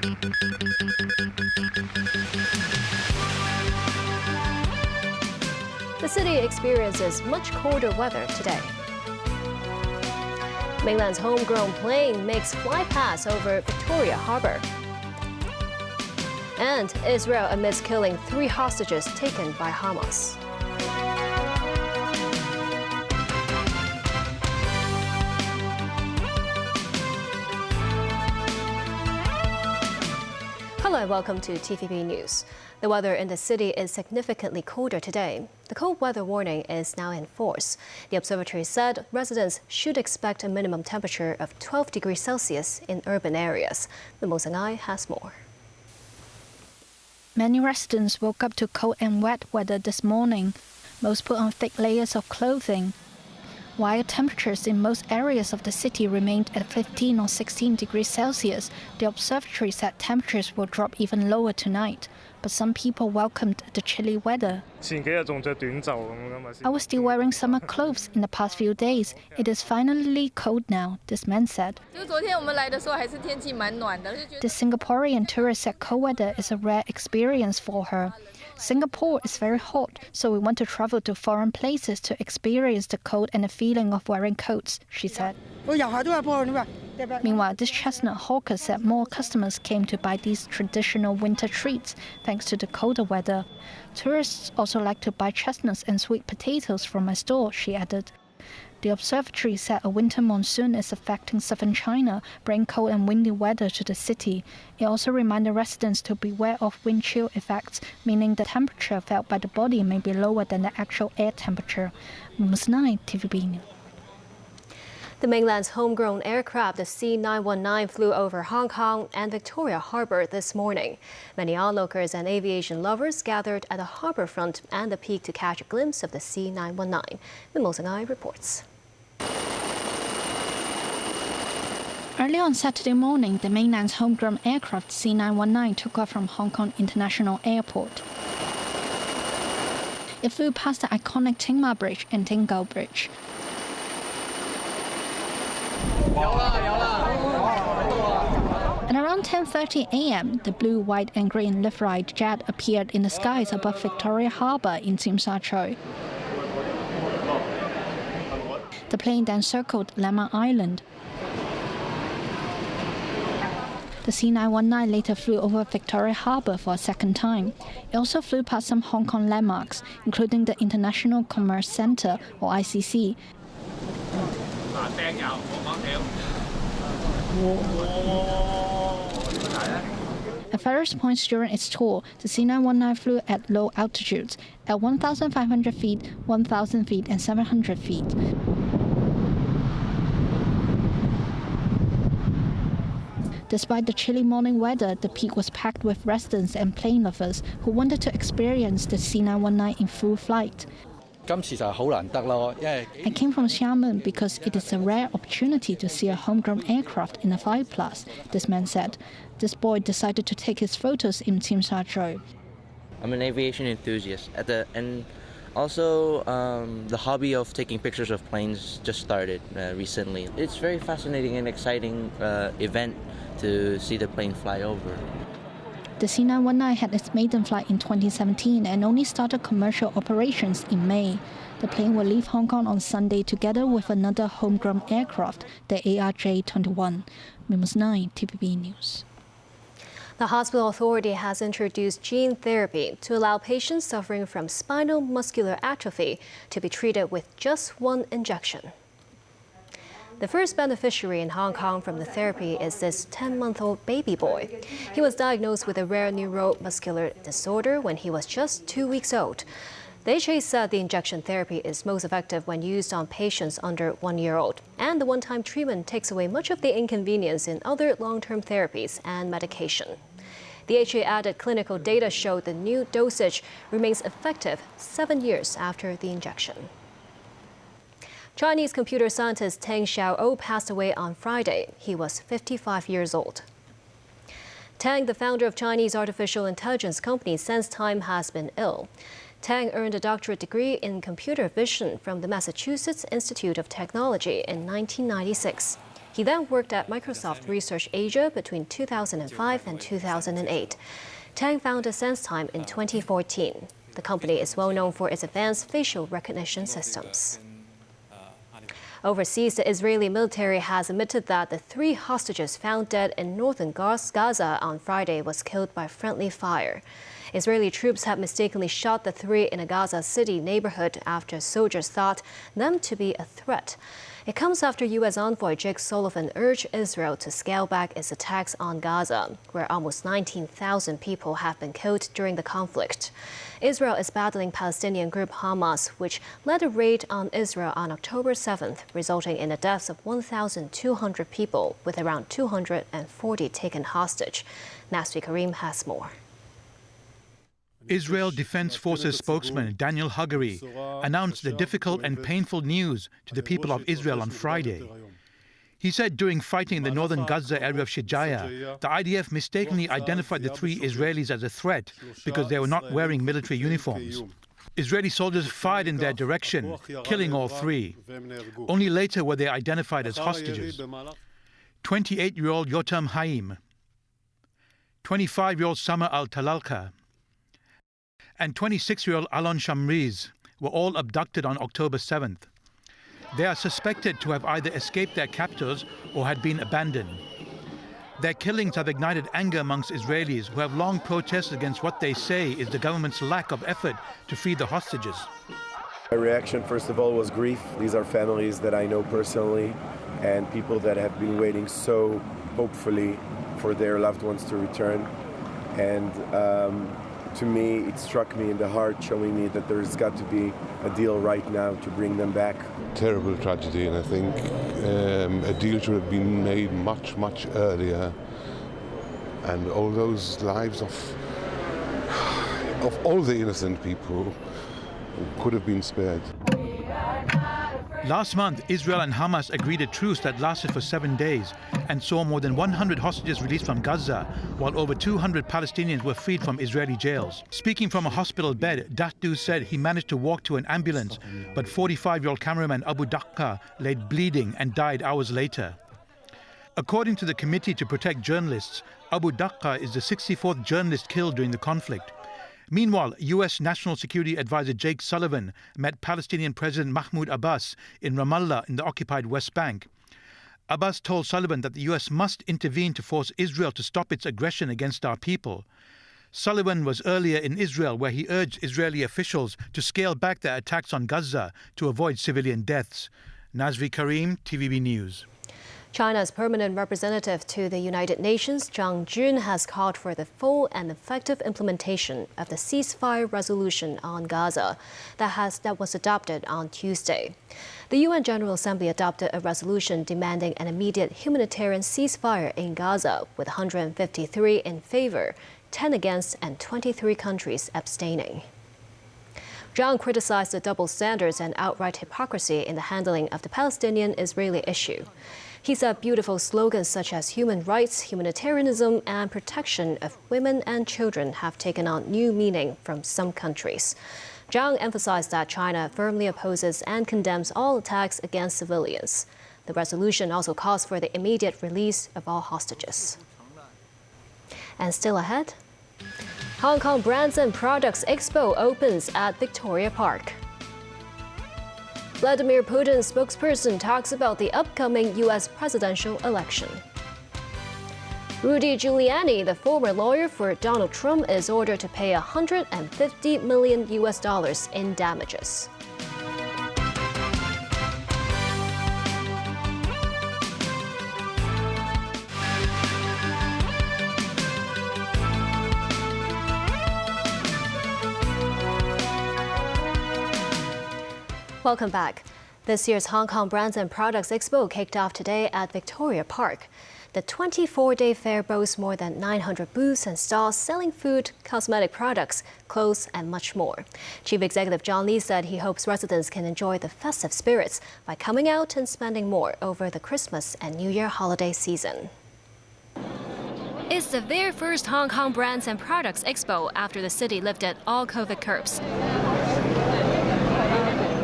The city experiences much colder weather today. Mainland's homegrown plane makes fly pass over Victoria Harbour. And Israel admits killing 3 hostages taken by Hamas. Hello and welcome to TVB News. The weather in the city is significantly colder today. The cold weather warning is now in force. The observatory said residents should expect a minimum temperature of 12 degrees Celsius in urban areas. The Mosangai has more. Many residents woke up to cold and wet weather this morning. Most put on thick layers of clothing. While temperatures in most areas of the city remained at 15 or 16 degrees Celsius, the observatory said temperatures will drop even lower tonight. But some people welcomed the chilly weather. I was still wearing summer clothes in the past few days. It is finally cold now, this man said. The Singaporean tourist said cold weather is a rare experience for her. Singapore is very hot, so we want to travel to foreign places to experience the cold and the feeling of wearing coats, she said. Meanwhile, this chestnut hawker said more customers came to buy these traditional winter treats thanks to the colder weather. Tourists also like to buy chestnuts and sweet potatoes from my store, she added. The observatory said a winter monsoon is affecting southern China, bringing cold and windy weather to the city. It also reminded residents to beware of wind chill effects, meaning the temperature felt by the body may be lower than the actual air temperature. Musnai, TVB News. The mainland's homegrown aircraft, the C919, flew over Hong Kong and Victoria Harbour this morning. Many onlookers and aviation lovers gathered at the harbourfront and the peak to catch a glimpse of the C919. The Mosangai reports. Early on Saturday morning, the mainland's homegrown aircraft C919 took off from Hong Kong International Airport. It flew past the iconic Ting Ma Bridge and Tinggao Bridge. At around 10:30 a.m., the blue, white and green liveryed jet appeared in the skies above Victoria Harbour in Tsim Sha Tsui. The plane then circled Lemma Island. The C919 later flew over Victoria Harbour for a second time. It also flew past some Hong Kong landmarks, including the International Commerce Centre, or ICC. At various points during its tour, the C919 flew at low altitudes, at 1,500 feet, 1,000 feet and 700 feet. Despite the chilly morning weather, the peak was packed with residents and plane lovers who wanted to experience the C919 in full flight. I came from Xiamen because it is a rare opportunity to see a homegrown aircraft in a flight class, this man said. This boy decided to take his photos in Tsim Sha Tsui. I'm an aviation enthusiast, and also the hobby of taking pictures of planes just started recently. It's very fascinating and exciting event to see the plane fly over. The C919 had its maiden flight in 2017 and only started commercial operations in May. The plane will leave Hong Kong on Sunday together with another homegrown aircraft, the ARJ-21. Mimus 9, TVB News. The hospital authority has introduced gene therapy to allow patients suffering from spinal muscular atrophy to be treated with just one injection. The first beneficiary in Hong Kong from the therapy is this 10-month-old baby boy. He was diagnosed with a rare neuromuscular disorder when he was just 2 weeks old. The HA said the injection therapy is most effective when used on patients under 1 year old, and the one-time treatment takes away much of the inconvenience in other long-term therapies and medication. The HA added clinical data showed the new dosage remains effective 7 years after the injection. Chinese computer scientist Teng Xiao'ou passed away on Friday. He was 55 years old. Tang, the founder of Chinese artificial intelligence company SenseTime, has been ill. Tang earned a doctorate degree in computer vision from the Massachusetts Institute of Technology in 1996. He then worked at Microsoft Research Asia between 2005 and 2008. Tang founded SenseTime in 2014. The company is well known for its advanced facial recognition systems. Overseas, the Israeli military has admitted that the 3 hostages found dead in northern Gaza on Friday was killed by friendly fire. Israeli troops had mistakenly shot the 3 in a Gaza City neighborhood after soldiers thought them to be a threat. It comes after U.S. envoy Jake Sullivan urged Israel to scale back its attacks on Gaza, where almost 19,000 people have been killed during the conflict. Israel is battling Palestinian group Hamas, which led a raid on Israel on October 7th, resulting in the deaths of 1,200 people, with around 240 taken hostage. Nasri Karim has more. Israel Defense Forces spokesman Daniel Hagari announced the difficult and painful news to the people of Israel on Friday. He said during fighting in the northern Gaza area of Shijaya, the IDF mistakenly identified the 3 Israelis as a threat because they were not wearing military uniforms. Israeli soldiers fired in their direction, killing all 3. Only later were they identified as hostages. 28-year-old Yotam Haim, 25-year-old Samar al-Talalka, and 26-year-old Alon Shamriz were all abducted on October 7th. They are suspected to have either escaped their captors or had been abandoned. Their killings have ignited anger amongst Israelis who have long protested against what they say is the government's lack of effort to free the hostages. My reaction, first of all, was grief. These are families that I know personally and people that have been waiting so hopefully for their loved ones to return. And to me, it struck me in the heart, showing me that there's got to be a deal right now to bring them back. Terrible tragedy, and I think a deal should have been made much, much earlier. And all those lives of all the innocent people could have been spared. Last month, Israel and Hamas agreed a truce that lasted for 7 days and saw more than 100 hostages released from Gaza, while over 200 Palestinians were freed from Israeli jails. Speaking from a hospital bed, Dahdu said he managed to walk to an ambulance, but 45-year-old cameraman Abu Dakka lay bleeding and died hours later. According to the Committee to Protect Journalists, Abu Dakka is the 64th journalist killed during the conflict. Meanwhile, U.S. National Security Advisor Jake Sullivan met Palestinian President Mahmoud Abbas in Ramallah in the occupied West Bank. Abbas told Sullivan that the U.S. must intervene to force Israel to stop its aggression against our people. Sullivan was earlier in Israel, where he urged Israeli officials to scale back their attacks on Gaza to avoid civilian deaths. Nasri Karim, TVB News. China's permanent representative to the United Nations, Zhang Jun, has called for the full and effective implementation of the ceasefire resolution on Gaza that was adopted on Tuesday. The UN General Assembly adopted a resolution demanding an immediate humanitarian ceasefire in Gaza, with 153 in favor, 10 against, and 23 countries abstaining. Zhang criticized the double standards and outright hypocrisy in the handling of the Palestinian-Israeli issue. He said beautiful slogans such as human rights, humanitarianism, and protection of women and children have taken on new meaning from some countries. Zhang emphasized that China firmly opposes and condemns all attacks against civilians. The resolution also calls for the immediate release of all hostages. And still ahead, Hong Kong Brands and Products Expo opens at Victoria Park. Vladimir Putin's spokesperson talks about the upcoming U.S. presidential election. Rudy Giuliani, the former lawyer for Donald Trump, is ordered to pay $150 million in damages. Welcome back. This year's Hong Kong Brands and Products Expo kicked off today at Victoria Park. The 24-day fair boasts more than 900 booths and stalls selling food, cosmetic products, clothes, and much more. Chief Executive John Lee said he hopes residents can enjoy the festive spirits by coming out and spending more over the Christmas and New Year holiday season. It's the very first Hong Kong Brands and Products Expo after the city lifted all COVID curbs.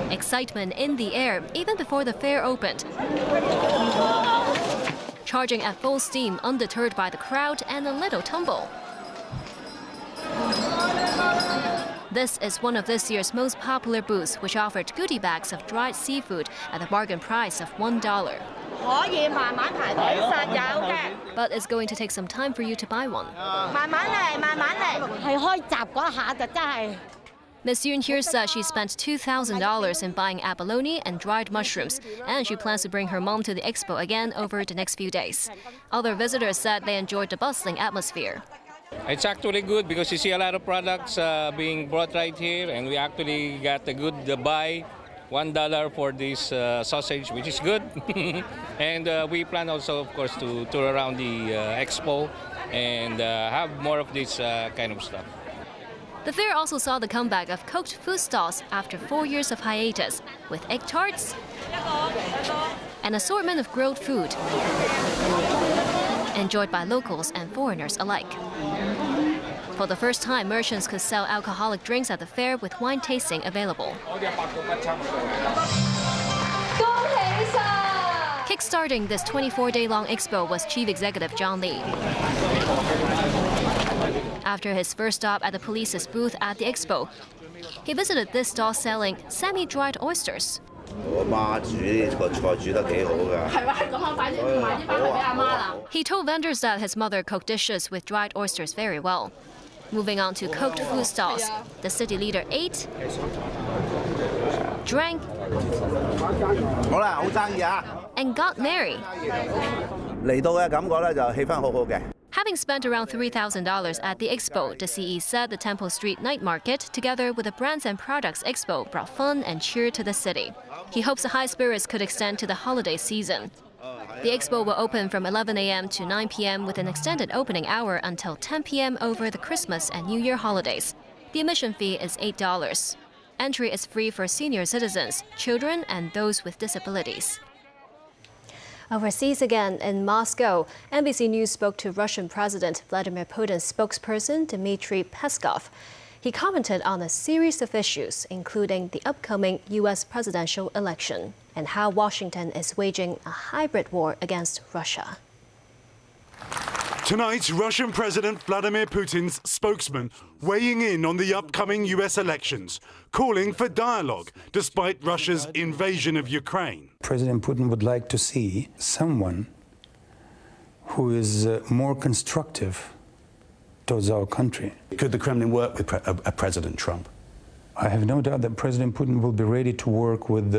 Excitement in the air even before the fair opened. charging at full steam, undeterred by the crowd and a little tumble. This is one of this year's most popular booths, which offered goodie bags of dried seafood at a bargain price of $1. But it's going to take some time for you to buy one. Ms. Yun here says she spent $2,000 in buying abalone and dried mushrooms, and she plans to bring her mom to the expo again over the next few days. Other visitors said they enjoyed the bustling atmosphere. It's actually good because you see a lot of products being brought right here, and we actually got a good buy, $1 for this sausage, which is good. And we plan also, of course, to tour around the expo and have more of this kind of stuff. The fair also saw the comeback of cooked food stalls after 4 years of hiatus, with egg tarts, an assortment of grilled food, enjoyed by locals and foreigners alike. For the first time, merchants could sell alcoholic drinks at the fair with wine tasting available. Kickstarting this 24-day-long expo was Chief Executive John Lee. After his first stop at the police's booth at the expo, he visited this stall selling semi-dried oysters. He told vendors that his mother cooked dishes with dried oysters very well. Moving on to cooked food stalls, the city leader ate, drank, and got merry. Having spent around $3,000 at the expo, the CE said the Temple Street Night Market, together with the Brands and Products Expo, brought fun and cheer to the city. He hopes the high spirits could extend to the holiday season. The expo will open from 11 a.m. to 9 p.m. with an extended opening hour until 10 p.m. over the Christmas and New Year holidays. The admission fee is $8. Entry is free for senior citizens, children, and those with disabilities. Overseas again, in Moscow, NBC News spoke to Russian President Vladimir Putin's spokesperson, Dmitry Peskov. He commented on a series of issues, including the upcoming U.S. presidential election and how Washington is waging a hybrid war against Russia. Tonight, Russian President Vladimir Putin's spokesman weighing in on the upcoming US elections, calling for dialogue despite Russia's invasion of Ukraine. President Putin would like to see someone who is more constructive towards our country. Could the Kremlin work with President Trump? I have no doubt that President Putin will be ready to work with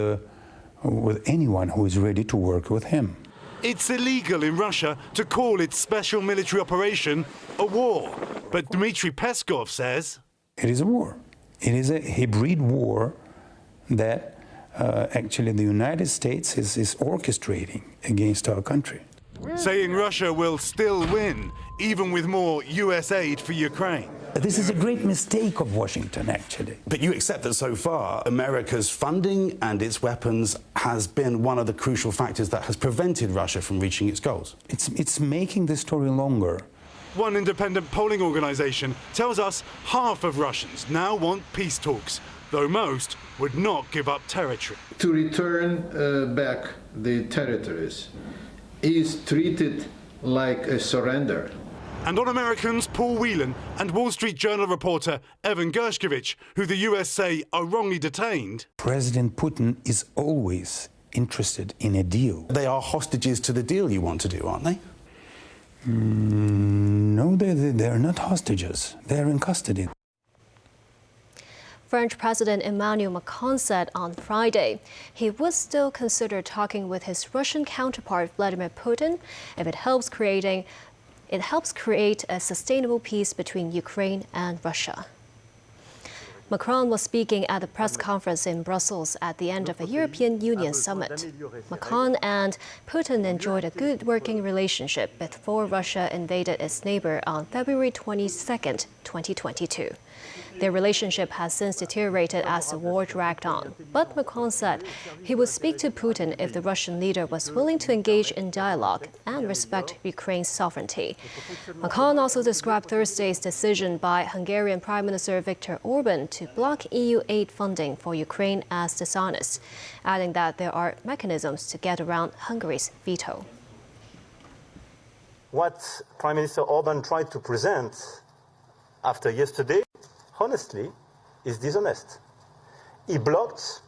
anyone who is ready to work with him. It's illegal in Russia to call its special military operation a war, but Dmitry Peskov says it is a war. It is a hybrid war that actually the United States is orchestrating against our country. Saying Russia will still win, even with more US aid for Ukraine. This is a great mistake of Washington, actually. But you accept that so far, America's funding and its weapons has been one of the crucial factors that has prevented Russia from reaching its goals. It's making the story longer. One independent polling organization tells us half of Russians now want peace talks, though most would not give up territory. To return back the territories is treated like a surrender. And on Americans, Paul Whelan and Wall Street Journal reporter Evan Gershkovich, who the US say are wrongly detained. President Putin is always interested in a deal. They are hostages to the deal you want to do, aren't they? No, they're not hostages. They're in custody. French President Emmanuel Macron said on Friday he would still consider talking with his Russian counterpart Vladimir Putin if it helps create a sustainable peace between Ukraine and Russia. Macron was speaking at a press conference in Brussels at the end of a European Union summit. Macron and Putin enjoyed a good working relationship before Russia invaded its neighbor on February 22, 2022. Their relationship has since deteriorated as the war dragged on. But Macron said he would speak to Putin if the Russian leader was willing to engage in dialogue and respect Ukraine's sovereignty. Macron also described Thursday's decision by Hungarian Prime Minister Viktor Orban to block EU aid funding for Ukraine as dishonest, adding that there are mechanisms to get around Hungary's veto. what Prime Minister Orban tried to present after yesterday, honestly, is dishonest. He blocked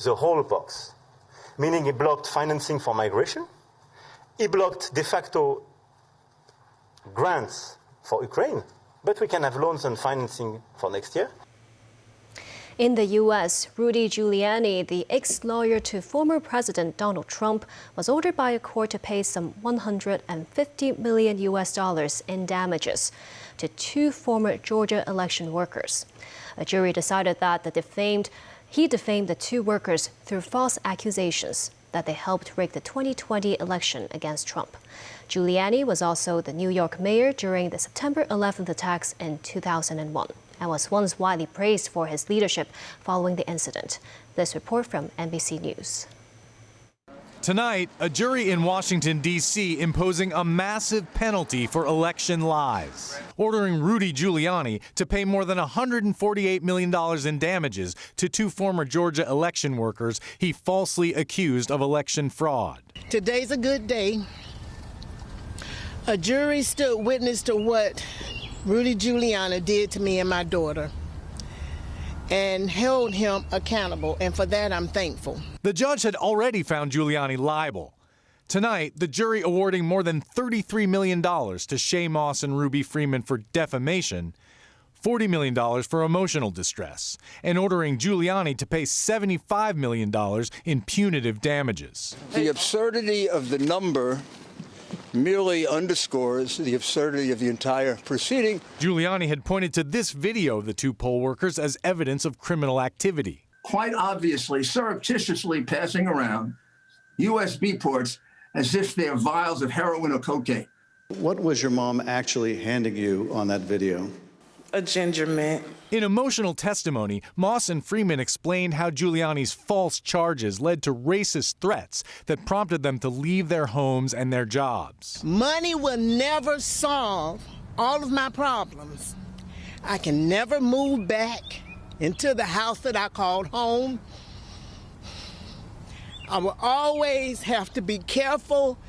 the whole box, meaning he blocked financing for migration, he blocked de facto grants for Ukraine, but we can have loans and financing for next year. In the U.S., Rudy Giuliani, the ex-lawyer to former President Donald Trump, was ordered by a court to pay some $150 million in damages to 2 former Georgia election workers. A jury decided that he defamed the 2 workers through false accusations that they helped rig the 2020 election against Trump. Giuliani was also the New York mayor during the September 11th attacks in 2001. And was once widely praised for his leadership following the incident. This report from NBC News. Tonight, a jury in Washington, D.C. imposing a massive penalty for election lies, ordering Rudy Giuliani to pay more than $148 million in damages to 2 former Georgia election workers he falsely accused of election fraud. Today's a good day. A jury stood witness to what Rudy Giuliani did to me and my daughter and held him accountable, and for that I'm thankful. The judge had already found Giuliani liable. Tonight, the jury awarding more than $33 million to Shay Moss and Ruby Freeman for defamation, $40 million for emotional distress, and ordering Giuliani to pay $75 million in punitive damages. The absurdity of the number merely underscores the absurdity of the entire proceeding. Giuliani had pointed to this video of the 2 poll workers as evidence of criminal activity. Quite obviously, surreptitiously passing around USB ports as if they're vials of heroin or cocaine. What was your mom actually handing you on that video? A ginger mint. In emotional testimony, Moss and Freeman explained how Giuliani's false charges led to racist threats that prompted them to leave their homes and their jobs. Money will never solve all of my problems. I can never move back into the house that I called home. I will always have to be careful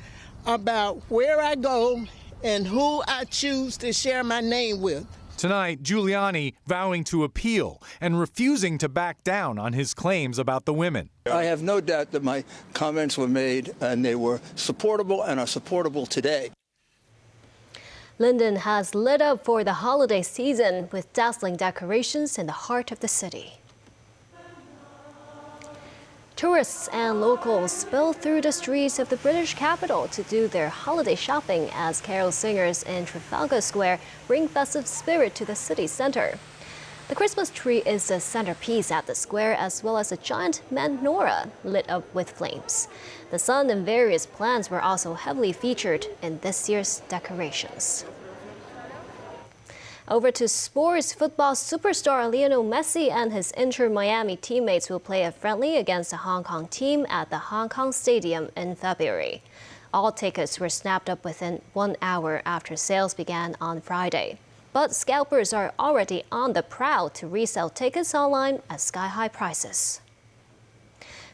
about where I go and who I choose to share my name with. Tonight, Giuliani vowing to appeal and refusing to back down on his claims about the women. I have no doubt that my comments were made and they were supportable and are supportable today. Linden has lit up for the holiday season with dazzling decorations in the heart of the city. Tourists and locals spill through the streets of the British capital to do their holiday shopping as carol singers in Trafalgar Square bring festive spirit to the city center. The Christmas tree is the centerpiece at the square, as well as a giant menorah lit up with flames. The sun and various plants were also heavily featured in this year's decorations. Over to sports. Football superstar Lionel Messi and his Inter Miami teammates will play a friendly against the Hong Kong team at the Hong Kong Stadium in February. All tickets were snapped up within 1 hour after sales began on Friday. But scalpers are already on the prowl to resell tickets online at sky-high prices.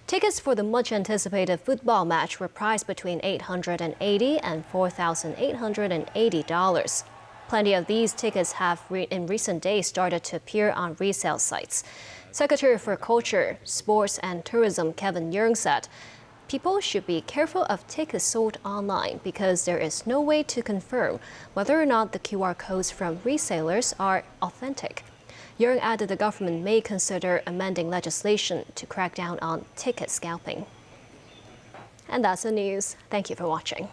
Tickets for the much-anticipated football match were priced between $880 and $4,880. Plenty of these tickets have in recent days started to appear on resale sites. Secretary for Culture, Sports and Tourism Kevin Yeung said, people should be careful of tickets sold online because there is no way to confirm whether or not the QR codes from resellers are authentic. Yeung added the government may consider amending legislation to crack down on ticket scalping. And that's the news. Thank you for watching.